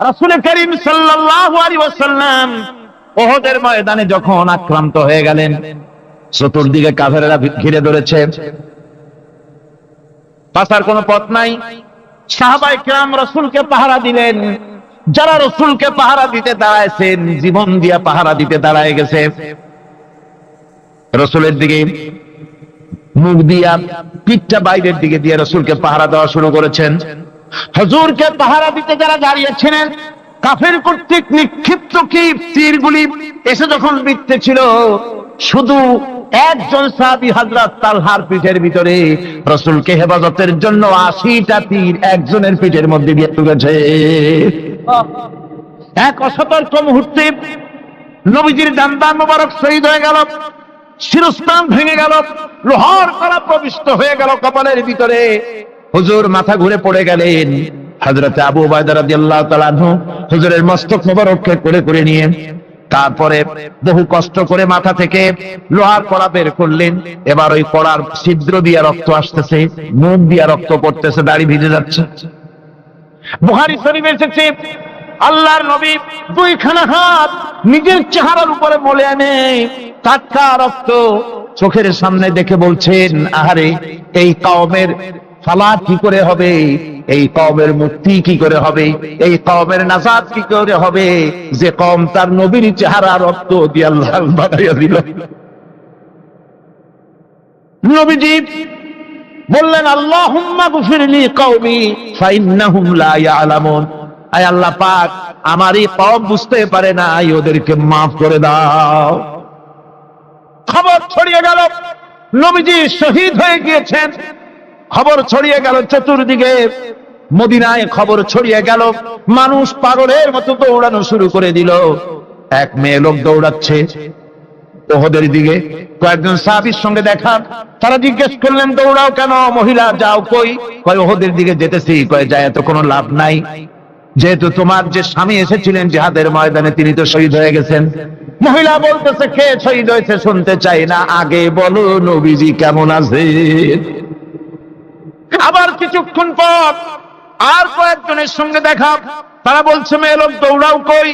রাসূল করিম সাল্লাল্লাহু আলাইহি ওয়াসাল্লাম উহুদের ময়দানে যখন আক্রান্ত হয়ে গেলেন, চতুর্দিকে কাফেররা ঘিরে ধরেছে, বাঁচার কোনো পথ নাই। সাহাবায়ে কেরাম রাসূলকে পাহারা দিলেন। যারা রাসূলকে পাহারা দিতে দাঁড়াইছেন, জীবন দিয়া পাহারা দিতে দাঁড়ায় গেছে। রাসূলের দিকে মুখ দিয়া, পিঠটা বাইরের দিকে দিয়ে রাসূলকে পাহারা দেওয়া শুরু করেছেন। হুজুরকে পাহারা দিতে যারা দাঁড়িয়েছিলেন, কাফের কর্তৃক নিক্ষিপ্ত কি তীরগুলি এসে যখন বিঁধতেছিল, শুধু একজন সাহাবী হযরত তালহার পিঠের ভিতরে রাসূলকে হেফাজতের জন্য 80টা তীর একজনের পিঠের মধ্যে দিয়ে ঢুকেছে। এক অসতর্ক মুহূর্তে নবীজির দান্দান মোবারক শহীদ হয়ে গেল, শিরস্থান ভেঙে গেল, লোহার কড়া প্রবিষ্ট হয়ে গেল কপালের ভিতরে। হুজুর মাথা ঘুরে পড়ে গেলেন। হযরত আবু উবাইদা রাদিয়াল্লাহু তাআলা আনহু হুজুরের মস্তক মোবারককে করে নিয়ে তারপরে বহু কষ্ট করে মাথা থেকে লোহার কড়া বের করলেন। এবার ওই কড়ার ছিদ্র দিয়ে রক্ত আসতেছে, মুখ দিয়ে রক্ত পড়তেছে, দাড়ি ভিজে যাচ্ছে। বুখারী শরীফে এসেছে, আল্লাহর নবী দুইখানা হাত নিজের চেহারার উপরে মলে এনে টাটকা রক্ত চোখের সামনে দেখে বলছেন, আহারে, এই কওমের ফালাত কি করে হবে, এই কওমের মুক্তি কি করে হবে, এই কওমের নাজাত কি করে হবে, যে কওম তার নবীর চেহারা রক্ত দিয়ে আল্লাহ বানাইয়া দিল। নবীজি বললেন, আল্লাহুম্মা গফিরলি কওমি ফাইন্নাহুম লা ইয়ালামুন। আয় আল্লাহ পাক, আমার এই কওম বুঝতে পারে না, ওদেরকে মাফ করে দাও। খবর ছড়িয়ে গেল নবীজি শহীদ হয়ে গিয়েছেন। খবর ছড়িয়ে গেল চতুর্দিকে, মদিনায় খবর ছড়িয়ে গেল। মানুষ পাগলের মতো দৌড়ানো শুরু করে দিল। এক মেয়ে লোক দৌড়াচ্ছে উহুদের দিকে। কয়েকজন সাহাবীর সঙ্গে দেখা, তারা জিজ্ঞেস করলেন, দৌড়াও কেন মহিলা, যাও কই? কয় উহুদের দিকে যেতেছি। কয় যায় তো কোনো লাভ নাই, যেহেতু তোমার যে স্বামী এসেছিলেন জিহাদের ময়দানে, তিনি তো শহীদ হয়ে গেছেন। মহিলা বলতেছে, কে শহীদ হয়েছে শুনতে চাই না, আগে বলো নবীজি কেমন আছে। আবার কিছুক্ষণ পর আর কয়েকজনের সঙ্গে দেখা, তারা বলছে, মেয়ে লোক দৌড়াও কই?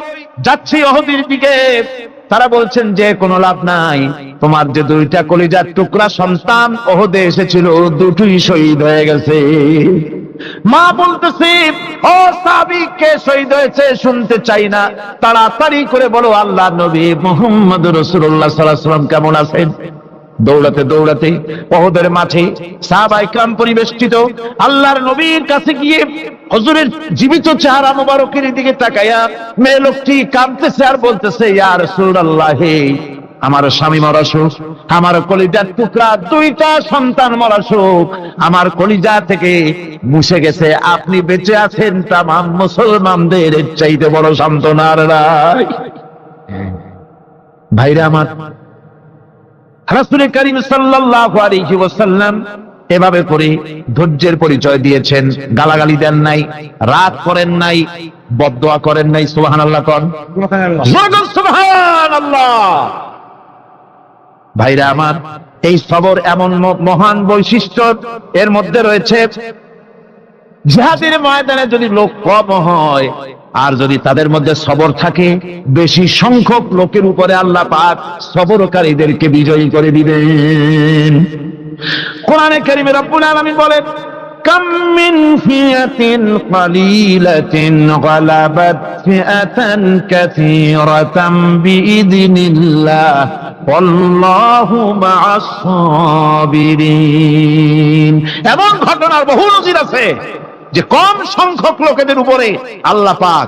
যাচ্ছি উহুদের দিকে। তারা বলছেন, যে কোনো লাভ নাই, তোমার যে দুইটা কলিজার টুকরা সন্তান উহুদে এসেছিল, দুটোই শহীদ হয়ে গেছে। মা বলতেছে, ও সাহাবী, কে শহীদ হয়েছে শুনতে চাই না, তাড়াতাড়ি করে বলো আল্লাহর নবী মুহাম্মদুর রাসূলুল্লাহ সাল্লাল্লাহু আলাইহি ওয়াসাল্লাম কেমন আছেন। দৌড়াতে দৌড়াতে উহুদের মাঠে সাহাবায়ে কেরাম পরিবেষ্টিত। আল্লাহর নবীর কাছে গিয়ে হুজুরের জীবিত চেহারা মোবারকের দিকে তাকায়া মেয়ে লোকটি কাঁদতেছে আর বলতেছে, ইয়া রাসূলুল্লাহ, আমার স্বামী মরা শোক, আমার কলিজার টুকরা দুইটা সন্তান মরা শোক আমার কলিজা থেকে মুছে গেছে, আপনি বেঁচে আছেন, তামাম মুসলমানদের চাইতে বড় সান্ত্বনার নাই। ভাইরা আমার, রাসূল করিম সাল্লাল্লাহু আলাইহি ওয়াসাল্লাম এভাবে করে ধৈর্যের পরিচয় দিয়েছেন। গালাগালি দেন নাই, রাগ করেন নাই, বদদোয়া করেন নাই। সুবহানাল্লাহ কোন, সুবহানাল্লাহ। ভাইরা আমার, এই সবর এমন মহান বৈশিষ্ট্য এর মধ্যে রয়েছে, জিহাদের ময়দানে যদি লোক কম হয় আর যদি তাদের মধ্যে সবর থাকে, বেশি সংখ্যক লোকের উপরে আল্লাহ পাক সবরকারীদেরকে বিজয়ী করে দিবেন। কোরআনে কারীমে রব্বুল আলামিন বলেন, কাম মিন ফিয়াতিন কালিলাতিন গালাবাত ফিআতান কাসীরাতান বিইذনিল্লাহ ওয়াল্লাহু মা'আস সাবিরিন। এমন ঘটনার বহু নজির আছে যে কম সংখ্যক লোকেদের উপরে আল্লাহ পাক,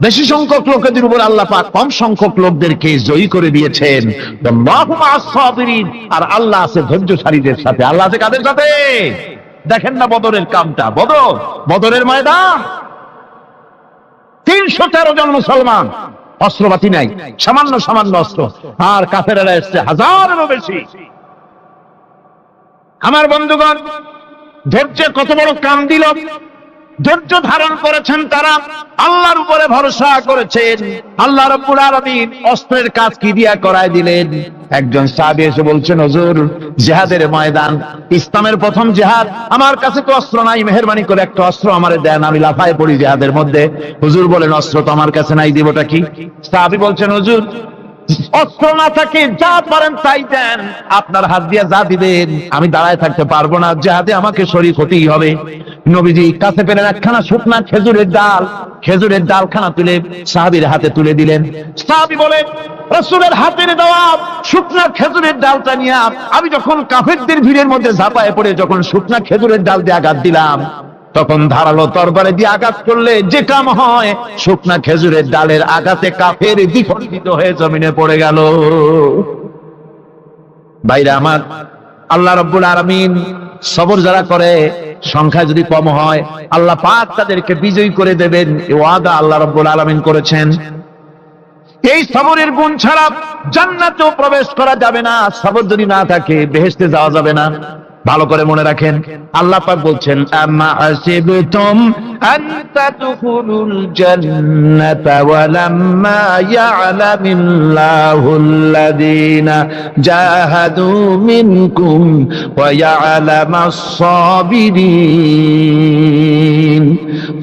বেশি সংখ্যক লোকেদের উপর আল্লাহ পাক কম সংখ্যক লোকদেরকে জয়ী করে দিয়েছেন। আল্লাহু মা'আস সাবিরিন, আর আল্লাহ আছে ধৈর্যশালীদের সাথে। আল্লাহ আছে কাদের সাথে? দেখেন না বদরের কামটা, বদরের ময়দান, 313 জন মুসলমান, অস্ত্রপাতি নাই, সামান্য সামান্য অস্ত্র, আর কাফেররা এসছে হাজারেরও বেশি। আমার বন্ধুগণ, ধৈর্য কত বড় কাম দিল, ধৈর্য ধারণ করেছেন তারা, আল্লাহর উপরে ভরসা করেছেন। আল্লাহ রাব্বুল আলামিন অস্ত্রের কাজ কি দিয়া করায় দিলেন? একজন সাহাবী এসে বলছেন, হুজুর, জিহাদের ময়দান, ইসলামের প্রথম জিহাদ, আমার কাছে তো অস্ত্র নাই, মেহেরবানি করে একটা অস্ত্র আমারে দেন, আমি লাফায় পড়ি জিহাদের মধ্যে। হুজুর বলেন, অস্ত্র তো আমার কাছে নাই, দিবটা কি? সাহাবী বলছেন, হুজুর, অস্ত্র না থাকে যা পারেন তাই দেন, আপনার হাত দিয়ে যা দিবেন আমি দাঁড়ায় থাকতে পারবো না, জিহাদে আমাকে শরীক হতেই হবে। নবীজি কাছে পেলেন একখানা শুকনা খেজুরের ডালখানা তুলে সাহাবীর হাতে তুলে দিলেন। সাহাবী বলেন, রাসূলের হাতের দেওয়া শুকনা খেজুরের ডালটা নিয়ে আমি যখন কাফেরদের ভিড়ের মধ্যে ঝাঁপায় পড়ে যখন শুকনা খেজুরের ডাল দিয়ে আঘাত দিলাম, তখন ধারালো তরবারি দিয়ে আঘাত করলে যে কাম হয়, শুকনা খেজুরের ডালের আঘাতে কাফের দ্বিখণ্ডিত হয়ে জমিনে পড়ে গেল। ভাইরা আমার, আল্লাহ রাব্বুল আলামিন সবর যারা করে, সংখ্যা যদি কম হয়, আল্লাহ পাক তাদেরকে বিজয়ী করে দেবেন, এই ওয়াদা আল্লাহ রাব্বুল আলামিন করেছেন। এই সবরের গুণ ছাড়া জান্নাতেও প্রবেশ করা যাবে না, সবর যদি না থাকে বেহেশতে যাওয়া যাবে না। ভালো করে মনে রাখেন, আল্লাহ পাক বলছেন, আম্মা হাসিবতুম আন তাদখুলুল জান্নাতা ওয়া লাম্মা ইয়া'লামিল্লাহুল্লাযীনা জাহাদু মিনকুম ওয়া ইয়া'লামাস সাবিরিন।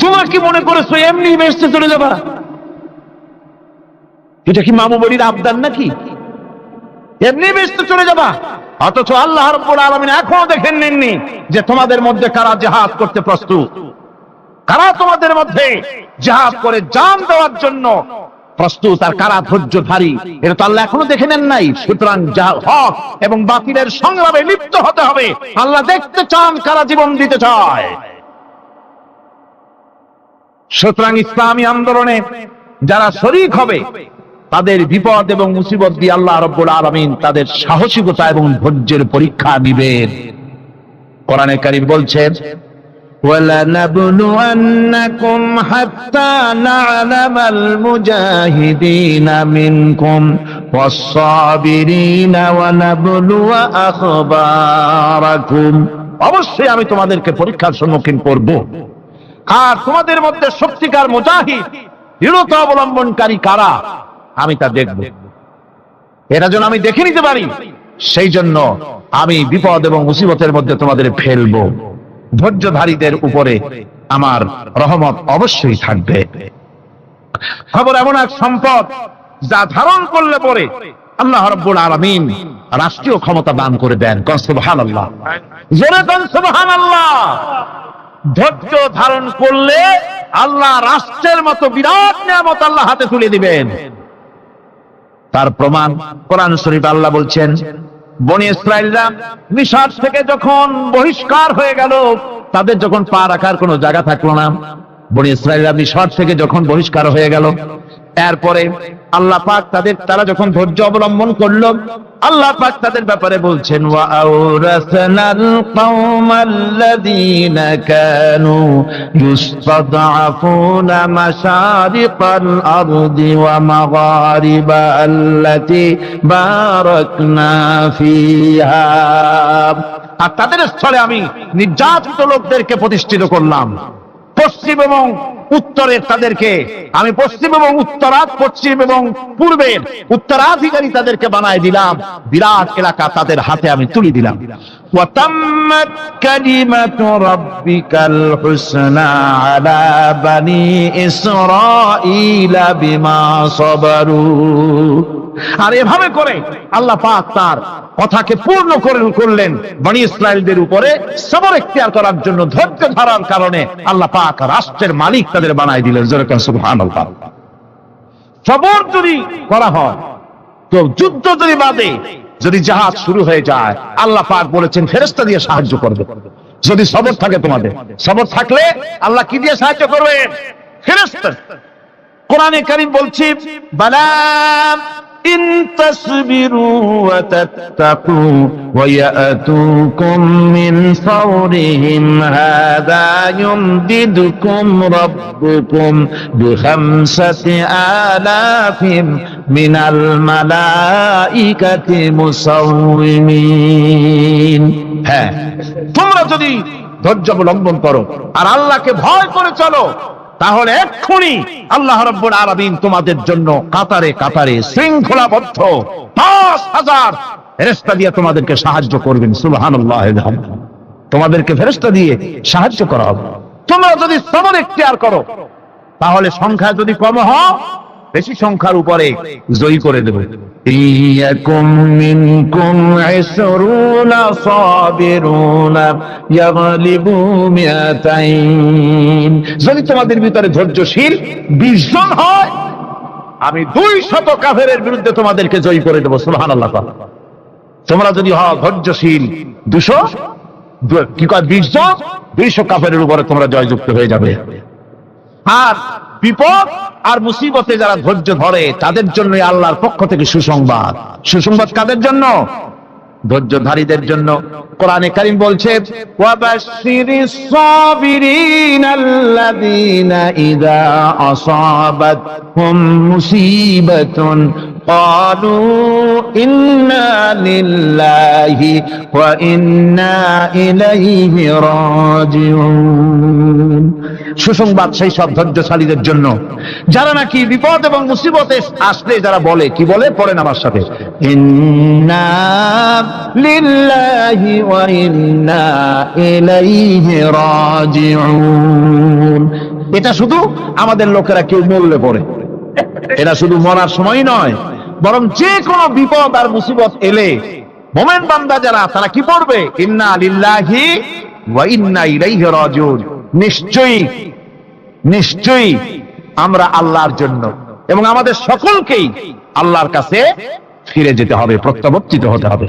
তোমরা কি মনে করেছো এমনি বেহেশতে চলে যাবা? এটা কি মামু বাড়ির আবদার নাকি? এমনি বেহেশতে চলে যাবা? অথচ আল্লাহ রাব্বুল আলামিন এখনো দেখেন নেননি যে তোমাদের মধ্যে কারা জিহাদ করতে প্রস্তুত, কারা তোমাদের মধ্যে জিহাদ করে জান দেওয়ার জন্য প্রস্তুত, আর কারা ধৈর্যধারী, এটা তো আল্লাহ এখনো দেখে নেন নাই। সুতরাং হক এবং বাতিলের সংগ্রামে লিপ্ত হতে হবে। আল্লাহ দেখতে চান কারা জীবন দিতে চায়। সুতরাং ইসলামী আন্দোলনে যারা শরীক হবে, তাদের বিপদ এবং মুসিবত দিয়ে আল্লাহ রাব্বুল আলামিন তাদের সাহসিকতা এবং ধৈর্যের পরীক্ষা নেবেন। কোরআনে কারীম বলছেন, وَلَنَبْلُوَنَّكُمْ حَتَّى نَعْلَمَ الْمُجَاهِدِينَ مِنكُمْ وَالصَّابِرِينَ وَنَبْلُوَ أَخْبَارَكُمْ। অবশ্যই আমি তোমাদেরকে পরীক্ষার সম্মুখীন করব, আর তোমাদের মধ্যে সত্যিকার মুজাহিদ, দৃঢ়তা অবলম্বনকারী কারা আমি তা দেখব। এরা যেন আমি দেখে নিতে পারি, সেই জন্য আমি বিপদ এবং মুসিবতের মধ্যে তোমাদের ফেলবো। ধৈর্যধারীদের উপরে আমার রহমত অবশ্যই থাকবে। খবর এমন এক সম্পদ যা ধারণ করলে পরে আল্লাহ রাব্বুল আলামিন রাষ্ট্রীয় ক্ষমতা দান করে দেন। কোন সুবহানাল্লাহ, জোরে কোন সুবহানাল্লাহ। ধৈর্য ধারণ করলে আল্লাহ রাষ্ট্রের মতো বিরাট নিয়ামত আল্লাহ হাতে তুলে দিবেন। তার প্রমাণ কোরআন শরীফে আল্লাহ বলছেন, বনি ইসরাইলরা মিশর থেকে যখন বহিষ্কার হয়ে গেল, তাদের যখন পা রাখার কোনো জায়গা থাকলো না, বনি ইসরাইলরা মিশর থেকে যখন বহিষ্কার হয়ে গেল, এরপরে আল্লাহ পাক তারা যখন ধৈর্য অবলম্বন করলো, আল্লাহ পাক তাদের ব্যাপারে বলছেন, ওয়া আওরাসনাল কওমাল্লাযীনা কানু ইউসতাদআফুনা মাশারিকাল আরদি ওয়া মাগারিবা আল্লাতী বারাকনা ফিহা। আর তাদের স্থলে আমি নির্যাতিত লোকদেরকে প্রতিষ্ঠিত করলাম। পশ্চিম এবং উত্তরের তাদেরকে আমি পশ্চিম এবং পশ্চিম এবং পূর্বের উত্তরাধিকারী তাদেরকে বানায় দিলাম। বিরাট এলাকা তাদের হাতে আমি তুলে দিলাম। ওয়া তাম্মাত কালিমাতু রাব্বিকাল হুসনা আলা বানি ইসরাঈলা বিমা সাবারু। আর এভাবে করে আল্লাহ পাক তার কথাকে পূর্ণ করলেন বনি ইসরাইলদের উপরে। সবর ইখতিয়ার করার জন্য, ধৈর্য ধরার কারণে আল্লাহ পাক রাষ্ট্রের মালিক তাদের বানাই দিলেন। সুবহানাল্লাহ। সবর যদি করা হয়, তো যুদ্ধ যদি বাদে, যদি জাহাজ শুরু হয়ে যায়, আল্লাহ পাক বলেছেন ফেরেশতা দিয়ে সাহায্য করবে। যদি সবর থাকে তোমাদের, সবর থাকলে আল্লাহ কি দিয়ে সাহায্য করবে? ফেরেশতা। কোরআনে কারীম বলছে, বালা ইন তাসবিরু ওয়া তাত্তাকু ওয়া ইয়াতুকুম মিন ফাওরিহিম হাদা ইউমদিদুকুম রাব্বুকুম বিখামসাতি আলাফিন মিনাল মালাইকাতি মুসাউমিন। হ্যাঁ, তোমরা যদি ধৈর্য অবলম্বন করো আর আল্লাহকে ভয় করে চলো, তাহলে এক্ষুনি আল্লাহ রাব্বুল আলামিন তোমাদের জন্য কাতারে কাতারে শৃঙ্খলাবদ্ধ ৫,০০০ ফেরেশতা দিয়ে তোমাদেরকে সাহায্য করবেন। সুবহানাল্লাহ। তোমাদেরকে ফেরেশতা দিয়ে সাহায্য করা হবে। তোমরা যদি সবর ইখতিয়ার করো তাহলে সংখ্যা যদি কম হয় বেশি সংখ্যার উপরে জয়ী করে দেবে। ইয়াকুম মিনকুম ২০ সাবিরুনা ইয়াগলিবু মিয়াতাইন। যদি তোমাদের ভিতরে ধৈর্যশীল ২০ জন হয় আমি ২০০ কাফেরের বিরুদ্ধে তোমাদেরকে জয়ী করে দেব। সুবহানাল্লাহ। তোমরা যদি হও ধৈর্যশীল ২০০ কি কয় ২০ জন ২০০ কাফেরের উপরে তোমরা জয়যুক্ত হয়ে যাবে। আর বিপদ আর মুসিবতে যারা ধৈর্য ধরে তাদের জন্য আল্লাহর পক্ষ থেকে সুসংবাদ। সুসংবাদ কাদের জন্য? ধৈর্যধারীদের জন্য। কোরআনে কারীম বলছে ওয়াবাশশিরিস সাবিরিনাল্লাযীনা ইযা আসাবাতহুম মুসিবাতুন ক্বালু ইন্না লিল্লাহি ওয়া ইন্না ইলাইহি রাজিউন। সুসংবাদ সেই সব ধৈর্যশালীদের জন্য যারা নাকি বিপদ এবং মুসিবতে আসলে যারা বলে, কি বলে? পড়েন আমার সাথে, ইন্না লিল্লাহি ওয়া ইন্না ইলাইহি রাজিউন। এটা শুধু আমাদের লোকেরা কেউ মরলে পড়ে, এটা শুধু মরার সময় নয়, বরং যে কোনো বিপদ আর মুসিবত এলে মুমিন বান্দা যারা তারা কি পড়বে? ইন্না লিল্লাহি ওয়া ইন্না ইলাইহি রাজিউন। নিশ্চয়ই নিশ্চয়ই আমরা আল্লাহর জন্য এবং আমাদের সকলকেই আল্লাহর কাছে ফিরে যেতে হবে, প্রত্যাবর্তিত হতে হবে।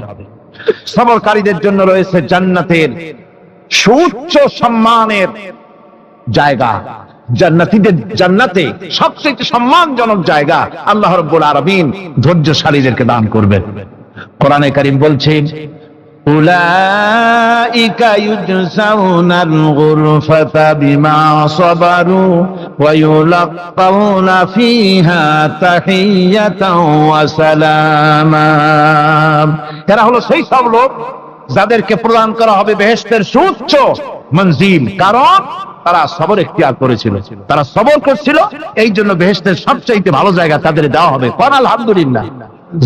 সবরকারীদের জন্য রয়েছে জান্নাতের সুউচ্চ সম্মানের জায়গা। জান্নাতীদের জান্নাতে সবচেয়ে সম্মানজনক জায়গা আল্লাহ রাব্বুল আলামিন ধৈর্যশালীদেরকে দান করবেন। কোরআনে কারীম বলছে উলাইকা ইউজসাউনাল গুরফাতা বিমা সাবারু ওয়া ইউলাক্কাউনা ফিহা তাহিয়াতাও ওয়া সালামা। এরা হলো সেই সব লোক যাদেরকে প্রদান করা হবে বেহেশতের সুউচ্চ মঞ্জিল, কারণ তারা সবর ইখতিয়ার করেছিল, তারা সবর করছিল, এই জন্য বেহেশতের সবচেয়ে ভালো জায়গা তাদের দেওয়া হবে। কোন আলহামদুলিল্লাহ,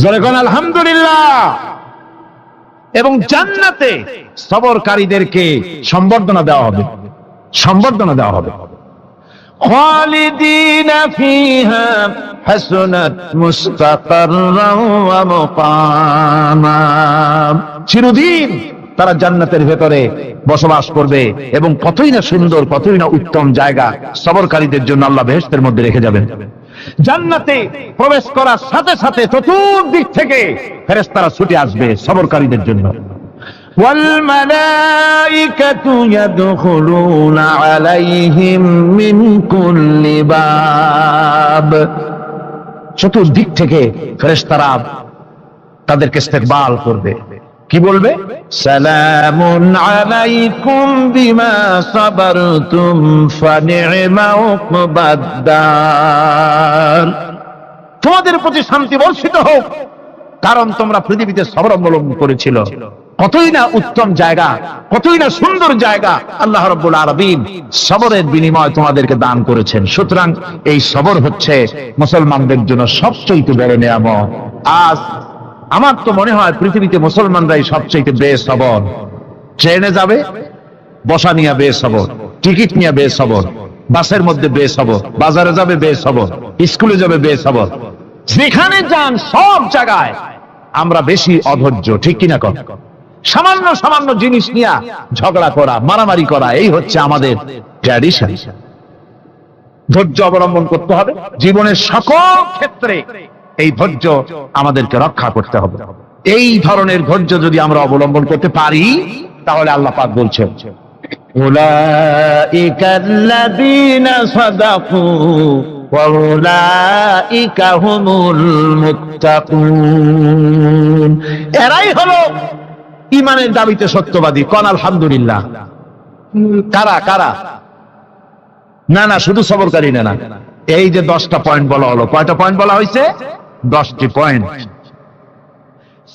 জোরে কোন আলহামদুলিল্লাহ। এবং জান্নাতে সবরকারীদেরকে সম্বর্ধনা দেওয়া হবে, সম্বর্ধনা দেওয়া হবে। খালিদিনা ফিহা হাসনাত মুস্তাকাররান ওয়া মুকামা। চিরদিন তারা জান্নাতের ভেতরে বসবাস করবে এবং কতই না সুন্দর, কতই না উত্তম জায়গা সবরকারীদের জন্য আল্লাহ বেহেশতের মধ্যে রেখে যাবেন। জান্নাতে প্রবেশ করার সাথে সাথে চতুর্দিক থেকে ফেরেশতারা ছুটে আসবে সবরকারীদের জন্য। ওয়াল মালাইকাতু ইয়াদখুলুনা আলাইহিম মিন কুল্লি বাব। চতুর্দিক থেকে ফেরেশতারা তাদেরকে ইস্তেকবাল করবে। কি বলবে? সালামুন আলাইকুম বিমা সাবারতুম ফানি'মা উকবাদ-দার। তোমাদের প্রতি শান্তি বর্ষিত হোক, কারণ তোমরা পৃথিবীতে সবর অবলম্বন করেছিল। কতই না উত্তম জায়গা, কতই না সুন্দর জায়গা আল্লাহ রাব্বুল আলামিন সবরের বিনিময় তোমাদেরকে দান করেছেন। সুতরাং এই সবর হচ্ছে মুসলমানদের জন্য সবচেয়ে বড় নিয়ামত। আজ আমার তো মনে হয় পৃথিবীতে মুসলমানরাই সবচেয়ে বেসবর। ট্রেনে যাবে বসা নিয়ে বেসবর, টিকিট নিয়ে বেসবর, বাসের মধ্যে বেসবর, বাজারে যাবে বেসবর, স্কুলে যাবে বেসবর, যেখানে যান সব জায়গায় আমরা বেশি অধৈর্য, ঠিক কিনা? সামান্য সামান্য জিনিস নিয়ে ঝগড়া করা, মারামারি করা, এই হচ্ছে আমাদের ট্র্যাডিশন। ধৈর্য অবলম্বন করতে হবে জীবনের সকল ক্ষেত্রে। এই ধৈর্য আমাদেরকে রক্ষা করতে হবে। এই ধরনের ধৈর্য যদি আমরা অবলম্বন করতে পারি তাহলে আল্লাহ পাক বলছেন উলাইকাল্লাযীনা সাদাকু ওয়া উলাইকা হুমুল মুত্তাকুন। এরাই হলো ঈমানের দাবিতে সত্যবাদী। কোন আলহামদুলিল্লাহ। কারা কারা? না না, শুধু সবরকারী না, না, এই যে 10টা পয়েন্ট বলা হলো, কয়টা পয়েন্ট বলা হয়েছে? 10টি পয়েন্ট।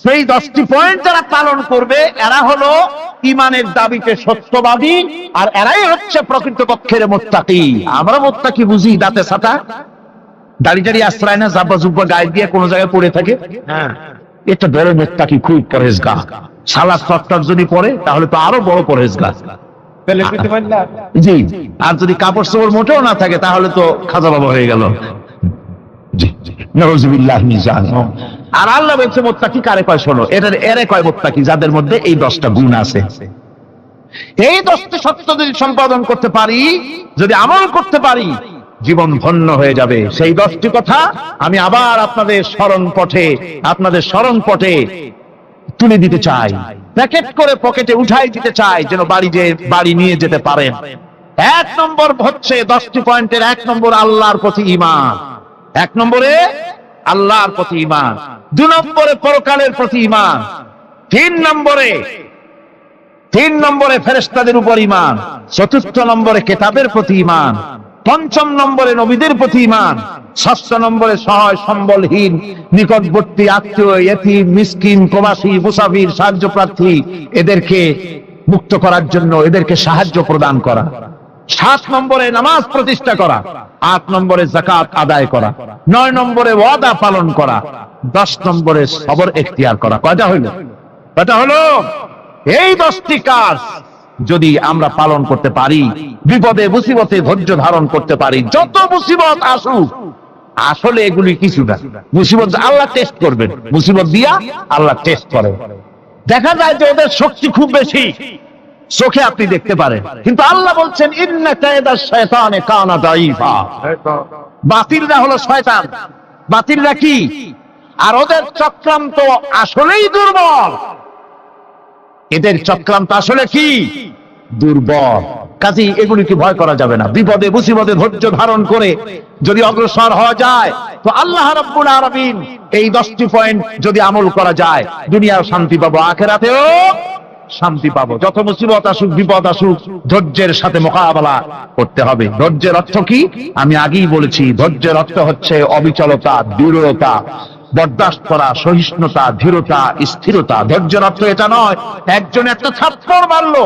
সেই 10টি পয়েন্ট যারা পালন করবে এরা হলো ঈমানের দাবিতে সত্যবাদী, আর এরাই হচ্ছে প্রকৃতপক্ষের মুত্তাকি। আমরা মুত্তাকি বুঝি দাঁতে ছাতা, দাড়ি দাড়ি আশ্রয় না, জাব্বা জুব্বা গায়ে দিয়ে কোনো জায়গায় পড়ে থাকে, হ্যাঁ এটা বড় মুত্তাকি, খুব পরহেজগার। সালাত ফরজ যদি পড়ে তাহলে তো আরো বড় পরহেজগার। জি, আর যদি কাপড় চোপড় মোটেও না থাকে তাহলে তো খাজা বাবা হয়ে গেল। নাউযুবিল্লাহ মিন যালিক। আর আল্লাহ বলছে মুত্তাকি কারে কয় শোনো, এরে কয় মুত্তাকি যাদের মধ্যে এই 10টা গুণ আছে। এই 10টি সত্য যদি সম্পাদন করতে পারি, যদি আমল করতে পারি, জীবন ধন্য হয়ে যাবে। সেই 10টি কথা আমি আবার আপনাদের স্মরণ পটে তুলে দিতে চাই, প্যাকেট করে পকেটে উঠাই দিতে চাই, যেন বাড়ি নিয়ে যেতে পারেন। 1 নম্বর হচ্ছে 10টি পয়েন্টের 1 নম্বর আল্লাহর প্রতি ঈমান। 1 নম্বরে আল্লাহর প্রতি ঈমান, 2 নম্বরে পরকালের প্রতি ঈমান, 3 নম্বরে ফেরেশতাদের উপর ঈমান, 4র্থ নম্বরে কিতাবের প্রতি ঈমান, 5ম নম্বরে নবীদের প্রতি ঈমান, 6ষ্ঠ নম্বরে সহায় সম্বলহীন নিকটবর্তী আত্মীয়, ইতিম, মিসকিন, প্রবাসী, মুসাফির, সাহায্য প্রার্থী এদেরকে মুক্ত করার জন্য এদেরকে সাহায্য প্রদান করা, 7 নম্বরে নামাজ প্রতিষ্ঠা করা, 8 নম্বরে যাকাত আদায় করা, 9 নম্বরে ওয়াদা পালন করা, 10 নম্বরে সবর এখতিয়ার করা। কয়টা হলো? এই 10টি কাজ যদি আমরা পালন করতে পারি, বিপদে মুসিবতে ধৈর্য ধারণ করতে পারি, যত মুসিবত আসুক, আসলে এগুলি কিছু না। মুসিবত আল্লাহ টেস্ট করবেন, মুসিবত দিয়া আল্লাহ টেস্ট করেন। দেখা যায় যে ওদের শক্তি খুব বেশি, চোখে আপনি দেখতে পারেন, কিন্তু আল্লাহ বলছেন ইন্না কায়দাশ শায়তানে কানা দাঈফা। বাতিলরা হলো শয়তান। বাতিলরা কি? আর ওদের চক্রান্ত আসলেই দুর্বল। এদের চক্রান্ত আসলে কি? দুর্বল। কাজেই এগুলিকে ভয় করা যাবে না। বিপদে মুসিবতে ধৈর্য ধারণ করে যদি অগ্রসর হওয়া যায়, তো আল্লাহ রাব্বুল আলামিন এই 10টি পয়েন্ট যদি আমল করা যায়, দুনিয়াও শান্তি পাবো, আখিরাতেও শান্তি পাবো। যত মুসিবত আসুক, বিপদ আসুক, ধৈর্যের সাথে মোকাবেলা করতে হবে। ধৈর্যের অর্থ কি? আমি আগেই বলেছি, ধৈর্যের অর্থ হচ্ছে অবিচলতা, দৃঢ়তা, বরদাস্ত করা, সহিষ্ণুতা, ধীরতা, স্থিরতা। ধৈর্যের অর্থ এটা নয় একজন একটা থাপ্পড় মারলো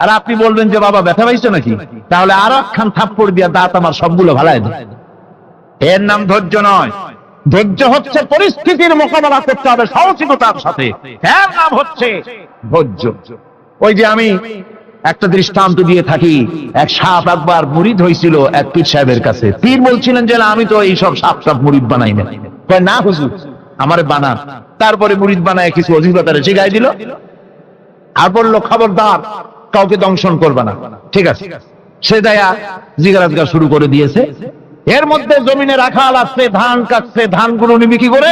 আর আপনি বলবেন যে বাবা ব্যথা পাইছো নাকি, তাহলে আর একখান থাপ্পড় দিয়া দাঁত আমার সবগুলো ভালাই দেয়। এর নাম ধৈর্য নয়। ধৈর্য হচ্ছে পরিস্থিতির মোকাবেলা করতে হবে সাহসিকতার সাথে, এর নাম হচ্ছে ধৈর্য। ওই যে আমি একটা দৃষ্টান্ত দিয়ে থাকি, এক সাপ একবার মুরিদ হয়েছিল এক পীর সাহেবের কাছে। পীর বলছিলেন যে আমি তো এইসব সাপ মুরিদ বানাই না। কয় না হুজুর, আমারে বানান। তারপরে মুরিদ বানায় কিছু অজিফাতারে শিখাই দিল, আর বললো খবরদার কাউকে দংশন করবে না। ঠিক আছে, সে দায়া জিজ্ঞাসা শুরু করে দিয়েছে। এর মধ্যে জমিনে রাখাল আসছে, ধান কাটছে, ধানগুলো নিবি কি করে,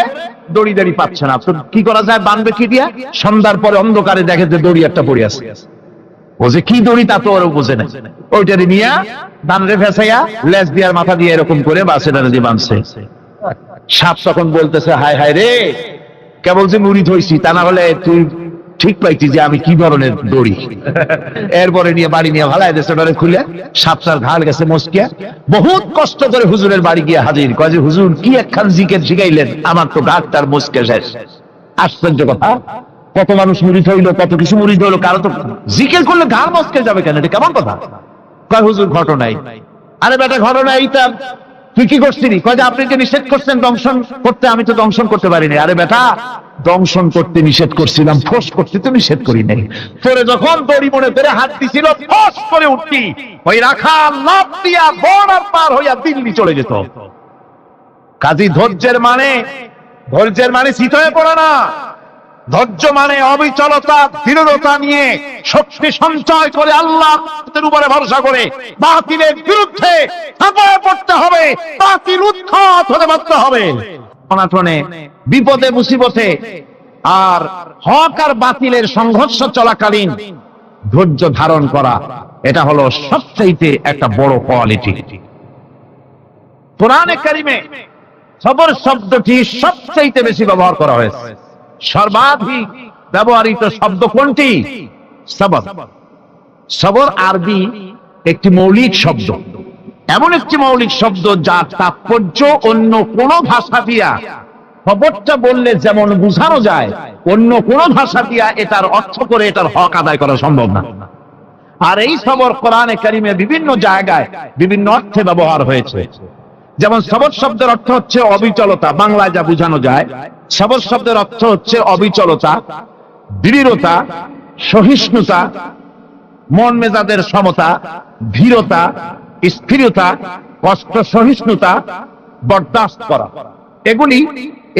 দড়ি দাড়ি পাচ্ছে না। তো কি করা যায়, বানবে কি দিয়া? সন্ধ্যার পরে অন্ধকারে দেখে যে দড়ি একটা পড়ে আছে। ও যে কি দড়ি তা তো ওরা বোঝে না। ওইটারে নিয়ে ধান রে ফেসাইয়া লেজ দিয়ার মাথা দিয়ে এরকম করে বাসেটারে দিয়ে বাঁধছে। সাপ তখন বলতেছে, হায় হায় রে, কেবল যে মুরিদ হইছি, তা না হলে তুই ঠিক পাইছি যে আমি কি ধরনের দড়ি। এরপরে নিয়ে বাড়ি নিয়ে ভালাই দেশে খুলে সাপটার ঘাড় গেছে মস্কিয়া। বহুত কষ্ট করে হুজুরের বাড়ি গিয়ে হাজির। কয় যে হুজুর কি একখান জিকের শিখাইলেন, আমার তো ঘাড়টার মস্কে শেষ। আশ্চর্য কথা, কত মানুষ মুরিদ হইলো, কত কিছু মুরিদ হইলো, কারো তো জিকের করলে ঘাড় মস্কে যাবে কেন? এটা কেমন কথা? কয় হুজুর ঘটনাই। আরে বেটা ঘটনা এইটা, তুই কি করছিলি? কয় যে আপনি যে নিষেধ করছেন দংশন করতে, আমি তো দংশন করতে পারিনি। আরে বেটা, দংশন করতে নিষেধ করছিলাম, ফোঁস করতে তো নিষেধ করি নাই। তোরে যখন দড়ি মনে করে হাত দিছিল, ফোঁস করে উঠতি, ওই রাখা লাফ দিয়া বর্ডার পার হইয়া দিল্লি চলে যেত। কাজী ধৈর্যের মানে শীত হয়ে পড়ে না। ধৈর্য মানে অবিচলতা, দৃঢ়তা নিয়ে শক্তি সঞ্চয় করে আল্লাহর উপরে ভরসা করে বাতিলের বিরুদ্ধে ঝাঁপিয়ে পড়তে হবে, বাতিল উৎখাত হতে বাধ্য হবে। অনাটনে, বিপদে মুসিবতে আর হক আর বাতিলের সংঘর্ষ চলাকালীন ধৈর্য ধারণ করা, এটা হলো সবচাইতে একটা বড় কোয়ালিটি। কোরআনে কারিমে সবর শব্দটি সবচাইতে বেশি ব্যবহার করা হয়েছে। সর্বাধিক ব্যবহৃত শব্দ কোনটি? সবর। সবর আরবি একটি মৌলিক শব্দ, এমন একটি মৌলিক শব্দ যার তাৎপর্য অন্য কোন ভাষা দিয়া খবরটা বললে যেমন বোঝানো যায়, অন্য কোন ভাষা দিয়া এটার অর্থ করে এটার হক আদায় করা সম্ভব না। আর এই সবর কোরআনে কারিমে বিভিন্ন জায়গায় বিভিন্ন অর্থে ব্যবহার হয়েছে। যেমন সবর শব্দের অর্থ হচ্ছে অবিচলতা, বাংলায় যা বোঝানো যায়। সবর শব্দের অর্থ হচ্ছে অবিচলতা, দৃঢ়তা, সহিষ্ণুতা, মন মেজাজের সমতা, ধীরতা, স্থিরতা, কষ্ট সহিষ্ণুতা, বরদাস্ত করা। এগুলি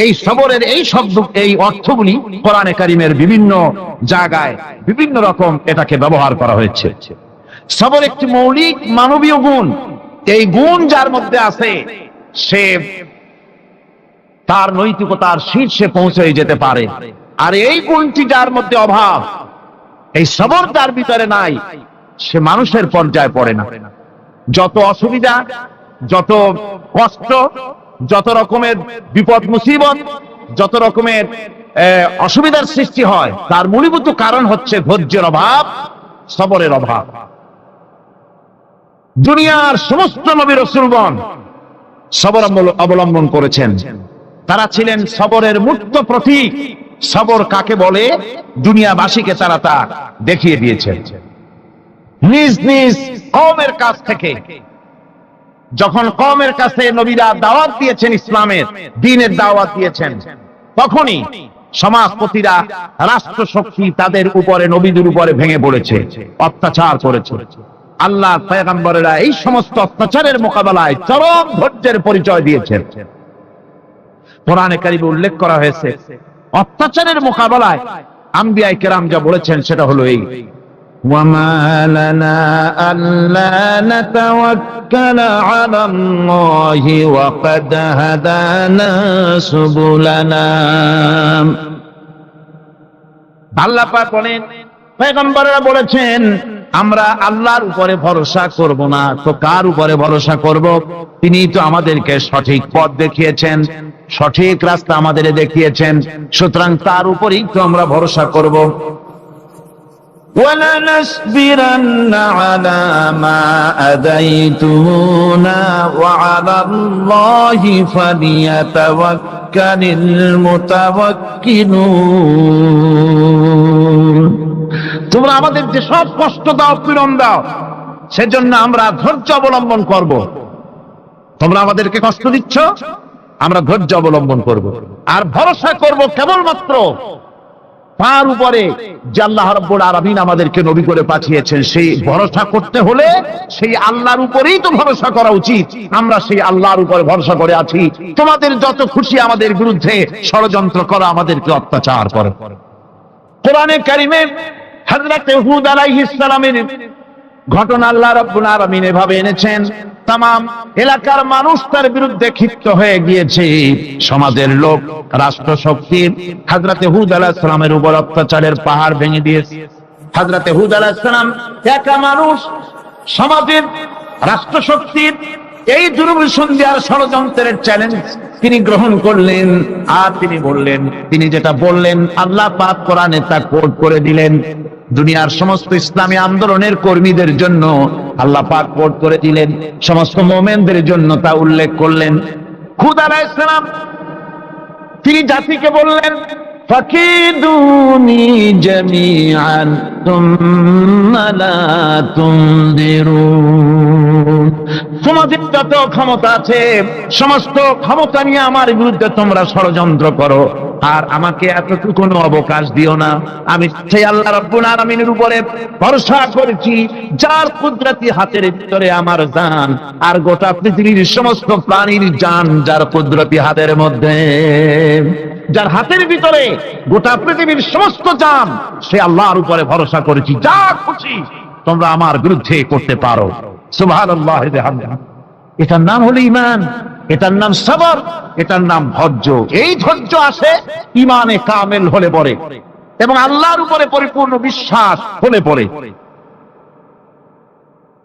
এই সবরের এই শব্দ, এই অর্থগুলি কোরআনে কারিমের বিভিন্ন জায়গায় বিভিন্ন রকম এটাকে ব্যবহার করা হয়েছে। সবর একটি মৌলিক মানবীয় গুণ। এই গুণ যার মধ্যে আছে সে তার নৈতিকতার শীর্ষে পৌঁছে যেতে পারে। আর এই গুণটি যার মধ্যে অভাব, এই সবর যার ভিতরে নাই, সে মানুষের পর্যায়ে পড়ে না। যত অসুবিধা, যত কষ্ট, যত রকমের বিপদ মুসিবত, যত রকমের অসুবিধার সৃষ্টি হয়, তার মূলীভূত কারণ হচ্ছে ধৈর্যের অভাব, সবরের অভাব। দুনিয়ার সমস্ত নবী রাসূলগণ সবর অবলম্বন করেছেন। তারা ছিলেন সবরের মূর্ত প্রতীক। সবর কাকে বলে দুনিয়াবাসীকে তারা তা দেখিয়ে দিয়েছেন। নিজ নিজ কওমের কাছ থেকে যখন কওমের কাছে নবীরা দাওয়াত দিয়েছেন, ইসলামের দ্বীনের দাওয়াত দিয়েছেন, তখনই সমাজপতিরা, রাষ্ট্র শক্তি তাদের উপরে, নবীদের উপরে ভেঙে পড়েছে, অত্যাচার করেছে। আল্লাহর পয়গম্বরেরা এই সমস্ত অত্যাচারের মোকাবেলায় চরম ধৈর্যের পরিচয় দিয়েছেন। কোরআনে কারিমে উল্লেখ করা হয়েছে অত্যাচারের মোকাবেলায় আম্বিয়ায়ে কেরাম যা বলেছেন সেটা হলো এই: وَمَا لَنَا أَلَّا نَتَوَكَّلَ عَلَى اللَّهِ وَقَدْ هَدَانَا سُبُلَنَا। আল্লাহ পাক বলেন, পয়গম্বররা বলেছেন আমরা আল্লাহর উপরে ভরসা করব না, তো কার উপরে ভরসা করব? তিনি তো আমাদেরকে সঠিক পথ দেখিয়েছেন, সঠিক রাস্তা আমাদের দেখিয়েছেন, সুতরাং তার উপরেই তো আমরা ভরসা করব। وَلَنَصْبِرَنَّ عَلَى مَا آذَيْتُمُونَا وَعَلَى اللَّهِ فَلْيَتَوَكَّلِ الْمُتَوَكِّلُونَ। তোমরা আমাদের যে সব কষ্ট দাও, পীড়ন দাও, সেজন্য আমরা ধৈর্য অবলম্বন করব। তোমরা আমাদেরকে কষ্ট দিচ্ছ, আমরা ধৈর্য অবলম্বন করব আর ভরসা করব কেবলমাত্র তার উপরে যে আল্লাহ রাব্বুল আলামিন আমাদেরকে নবী করে পাঠিয়েছেন। সেই ভরসা করতে হলে সেই আল্লাহর উপরেই তো ভরসা করা উচিত। আমরা সেই আল্লাহর উপরে ভরসা করে আছি। তোমাদের যত খুশি আমাদের বিরুদ্ধে ষড়যন্ত্র করা, আমাদেরকে অত্যাচার করে। কোরআনে কারিমে হযরত হুদ আলাইহিস সালামের ঘটনা আল্লাহ রাব্বুল আলামিন এভাবে এনেছেন, তামাম এলাকার মানুষ তার বিরুদ্ধে ক্ষিপ্ত হয়ে গিয়েছে। সমাজের লোক, রাষ্ট্র শক্তি হযরত হুদ আলাইহিস সালামের উপর অত্যাচারের পাহাড় ভেঙে দিয়েছে। হযরত হুদ আলাইহিস সালাম একা মানুষ, সমাজের রাষ্ট্র শক্তির এই দুর্বিসন্ধির ষড়যন্ত্রের চ্যালেঞ্জ তিনি গ্রহণ করলেন। আর তিনি বললেন, তিনি যেটা বললেন আল্লাহ পাক কোরআনে তা কোট করে দিলেন। দুনিয়ার সমস্ত ইসলামী আন্দোলনের কর্মীদের জন্য আল্লাহ পাক কোট করে দিলেন, সমস্ত মুমিনদের জন্য তা উল্লেখ করলেন। হুদ আলাইহিস সালাম তিনি জাতিকে বললেন, ফাকিদুনি জামিআন তুম্মা লা তুনদিরুন। তোমাদের যত ক্ষমতা আছে সমস্ত ক্ষমতা নিয়ে আমার বিরুদ্ধে তোমরা ষড়যন্ত্র করো, আর আমাকে এতটুকু অবকাশ দিও না। আমি সেই আল্লাহ রাব্বুল আলামিনের উপরে ভরসা করেছি, যার কুদরতি হাতের ভিতরে আমার জান, আর গোটা পৃথিবীর সমস্ত প্রাণীর জান যার কুদরতি হাতের মধ্যে, যার হাতের ভিতরে গোটা পৃথিবীর সমস্ত জান, সে আল্লাহর উপরে ভরসা করেছি। যা খুশি তোমরা আমার বিরুদ্ধে করতে পারো। সুবহানাল্লাহ ওয়া বিহামদিহি। এটার নাম হলো ঈমান, এটার নাম সবর, এটার নাম ধৈর্য। এই ধৈর্য আসে ঈমানে কামেল হলে পরে এবং আল্লাহর উপরে পরিপূর্ণ বিশ্বাস হলে পরে।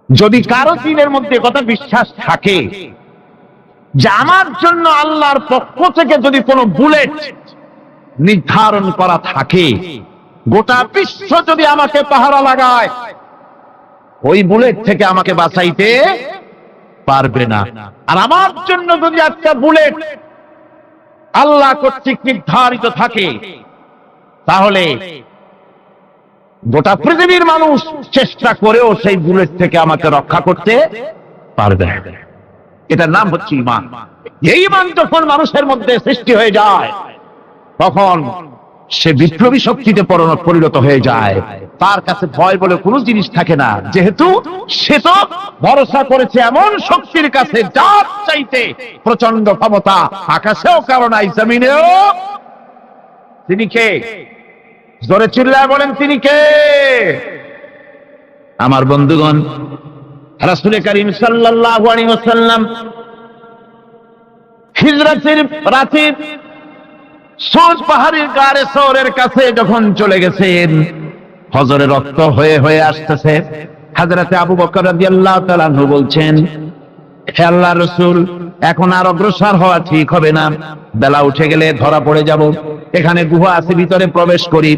যদি কারো দিনের মধ্যে কথা বিশ্বাস থাকে যে আমার জন্য আল্লাহর পক্ষ থেকে যদি কোনো বুলেট নির্ধারণ করা থাকে, গোটা বিশ্ব যদি আমাকে পাহারা লাগায়, ওই বুলেট থেকে আমাকে বাঁচাইতে পারবে না। আর আমার জন্য যদি একটা বুলেট আল্লাহ কর্তৃক নির্ধারিত থাকে, তাহলে গোটা পৃথিবীর মানুষ চেষ্টা করেও সেই বুলেট থেকে আমাকে রক্ষা করতে পারবে। এটার নাম হচ্ছে ঈমান। এই ঈমান যখন মানুষের মধ্যে সৃষ্টি হয়ে যায়, তখন সে বিপ্লবী শক্তিতে পরিণত হয়ে যায়। তার কাছে ভয় বলে কোনো জিনিস থাকে না, যেহেতু সে তো ভরসা করেছে এমন শক্তির কাছে যার চাইতে প্রচন্ড ক্ষমতা আকাশেও কারো নাই, জমিনেও। তিনি কে? জোরে চিল্লায় বলেন, তিনি কে? আমার বন্ধুগণ, রাসূল করিম সাল্লাল্লাহু আলাইহি ওয়াসাল্লাম হিজরতের রাতে সূর পাহাড়ের গাড়ে সওরের কাছে যখন চলে গেছেন, হজরে রক্ত হয়ে হয়ে আসতেছে। হযরতে আবু বকর রাদিয়াল্লাহু তাআলা আনহু বলছেন, হে আল্লাহর রাসূল, এখন আর অগ্রসর হওয়া ঠিক হবে না, বেলা উঠে গেলে ধরা পড়ে যাব। এখানে গুহা আছে, ভিতরে প্রবেশ করি।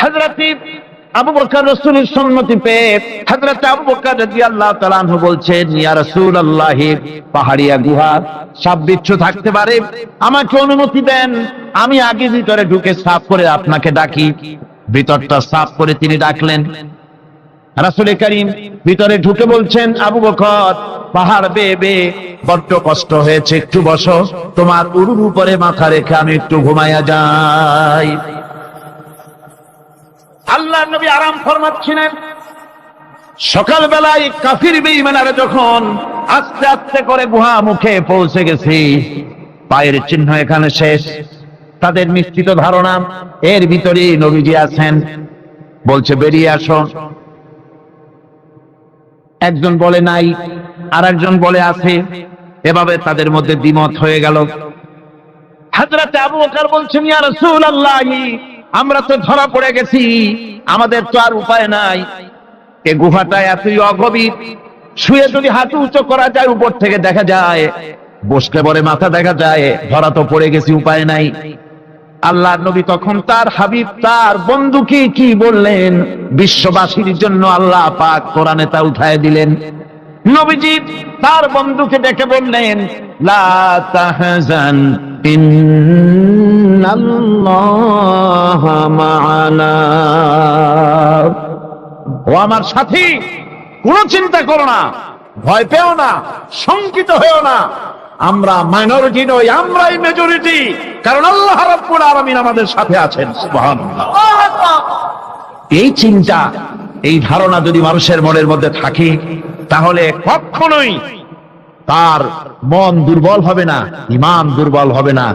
হযরতে আবু বকর রাসূলের সম্মতি পেয়ে হযরত আবু বকর রাদিয়াল্লাহু তাআলা আনহু বলছেন, ইয়া রাসূলুল্লাহ, পাহাড়িয়া গুহা, সাপ বিচ্ছু থাকতে পারে, আমাকে অনুমতি দেন, আমি আগে ভিতরে ঢুকে সাফ করে আপনাকে ডাকি। ভিতরটা সাফ করে তিনি ডাকলেন। রাসূল করিম ভিতরে ঢুকে বলছেন, আবু বকর, পাহাড় বেয়ে বেয়ে বড্ড কষ্ট হয়েছে, একটু বসো, তোমার উরুর উপরে মাথা রেখে আমি একটু ঘুমাইয়া যাই। আল্লাহর নবী আরাম ফরমাচ্ছিলেন। সকালবেলায় কাফির বেঈমানেরা যখন আস্তে আস্তে করে গুহা মুখে পৌঁছে গেছে, পায়ের চিহ্ন এখানে শেষ, তাদের নিশ্চিত ধারণা এর ভিতরে নবীজি আছেন। বলছে, বেরিয়ে আসো। একজন বলে নাই, আর একজন বলে আছে। এভাবে তাদের মধ্যে দ্বিমত হয়ে গেল। হযরত আবু বকর বলছেন, ইয়া রাসূলুল্লাহ, আমরা তো ধরা পড়ে গেছি, আমাদের তো আর উপায় নাই। এই গুহাটা এতই অগভীর, শুয়ে যদি হাঁটু উঁচু করা যায় উপর থেকে দেখা যায়, বসলে পরে মাথা দেখা যায়, ধরা তো পড়ে গেছি, উপায় নাই। আল্লাহর নবী তখন তার হাবিব, তার বন্ধুকে কি বললেন? বিশ্ববাসীর জন্য আল্লাহ পাক কোরআনে তা উঠায় দিলেন। নবীজি তার বন্ধুকে ডেকে বললেন, লা তাহজান ইন্নাল্লাহা মা'ানা। ও আমার সাথী, কোনো চিন্তা করো না, ভয় পেও না, শঙ্কিত হয়েও না। আমরা মাইনরিটি নই, আমরাই মেজরিটি, কারণ আল্লাহ রাব্বুল আলামিন আমাদের সাথে আছেন। সুবহানাল্লাহ। এই চিন্তা, এই ধারণা যদি মানুষের মনের মধ্যে থাকে, তাহলে কখনোই তার মন দুর্বল হবে না, ঈমান দুর্বল হবে না।